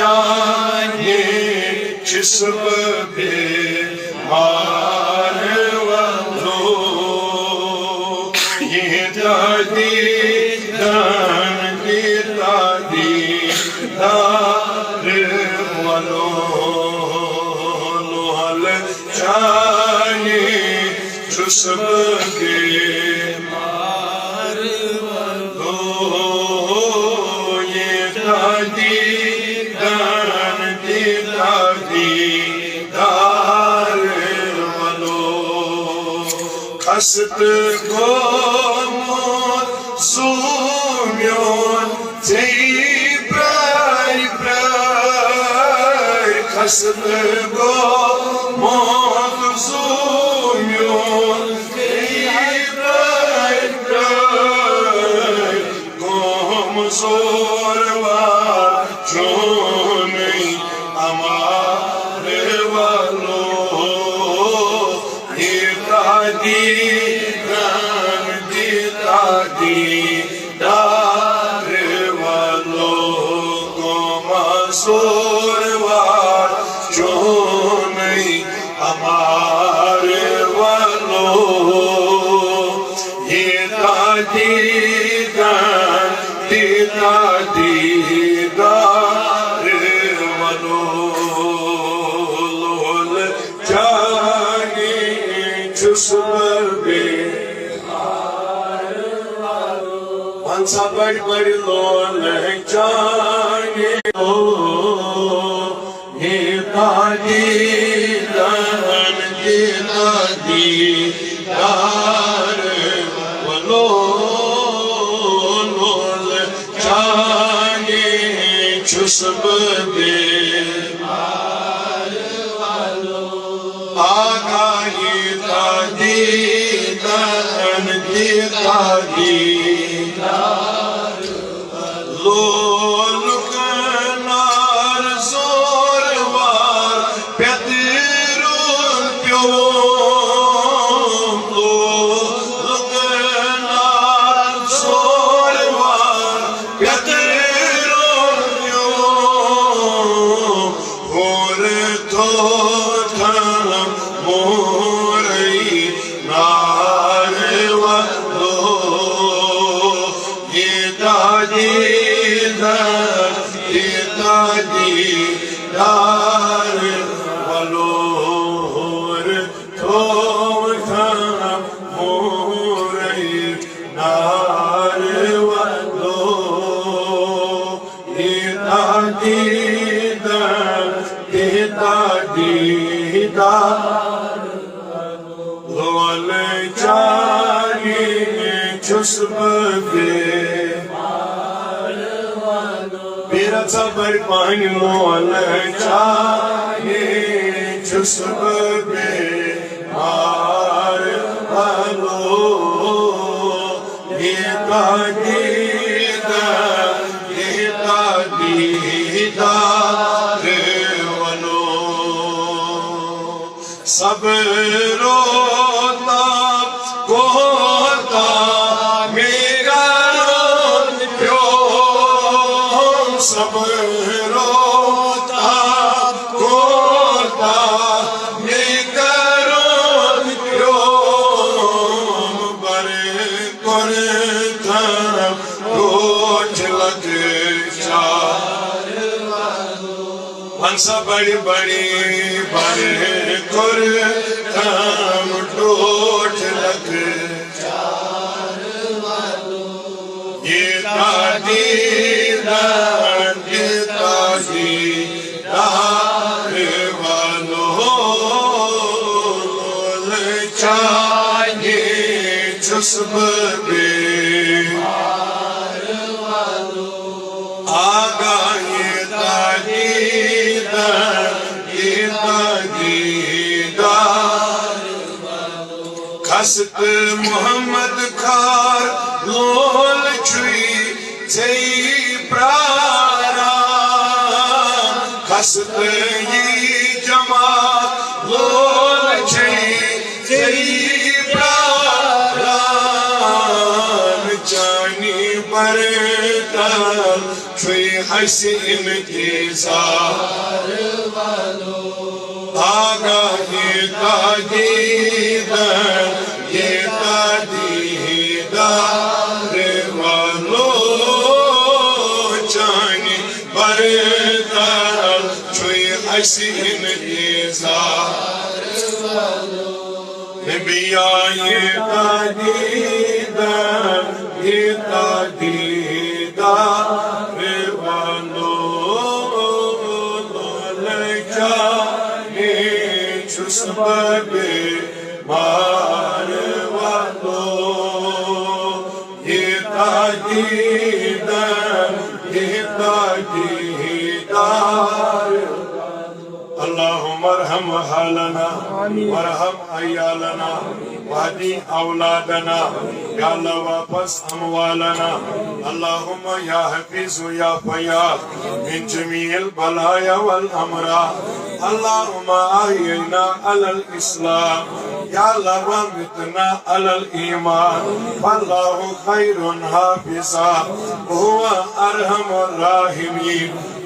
चाहे जिस्म बीमार वालो ये दादी दान की दादी दार वालो लोहल चाहे जिस्म बीमार वालो ये दादी दान की दादी दार वालो खस्त गोमोत सुम्योन खस्त गोमोत सुम्योन गोम सोरवा चोन हमारे वालो ये दादी दान दी दादी दार वालो गोमा सोरवा चोन हमारे वालो ये दादी दान दी दादी दार वालो लोल जाने जिस्म बीमार वालो हंसा बड़ बड़ लोल जाने ये दादी दान दी दादी दार वालो लोल जाने जिस्म बीमार वालो आगाही दादी दान दी दादी दार वालो लुकनार जोरवार प्यतिरुन प्यो लुकनार जोरवार प्यतिरुन प्यो और तो धर्म मोरई नार वालो ये दादी दादी दादी दार वालो तो धर्म मोरई नार वालो ये दादी दादी दादी दार लोल जाने जिस्म बीमार वालो मेरा सबर पान मोल जाने जिस्म बीमार वालो ये दादी दादी दादी दार वालो सब रोता कोता मेरा रोन प्यो सब रोता कोता मेरा रोन प्यो बरे करे धर्म रोज लग चार हंसा बड़ी बड़ी बड़े कर धर्म रोज लग चार ये दादी दादी दादी दार वालो चाहिए जिस्म बीमार वालो आगा ये दादी दादी दादी दार वालो खस्त मोहम्मद खार लोल छुई जई प्रारा खस्त ये जमात लोल छुई जई प्रारा जानी पर छुई हसी इंतजार आगाही का दीदार ये दीदार वालों जाने बरदार छुई हसी इंतजार नबिया ये दीदार ये दीदार Sabbe marwalo ye tadidar Allahumma arham halana warham ayalana wahdi auladana ya Allah wapas amwalana Allahumma ya hafizu ya fayyad min jami'il balaya wal amra Allahumma ahyina alal islam ya Allah wamitna alal iman wallahu khairun hafiza huwa arhamur rahimin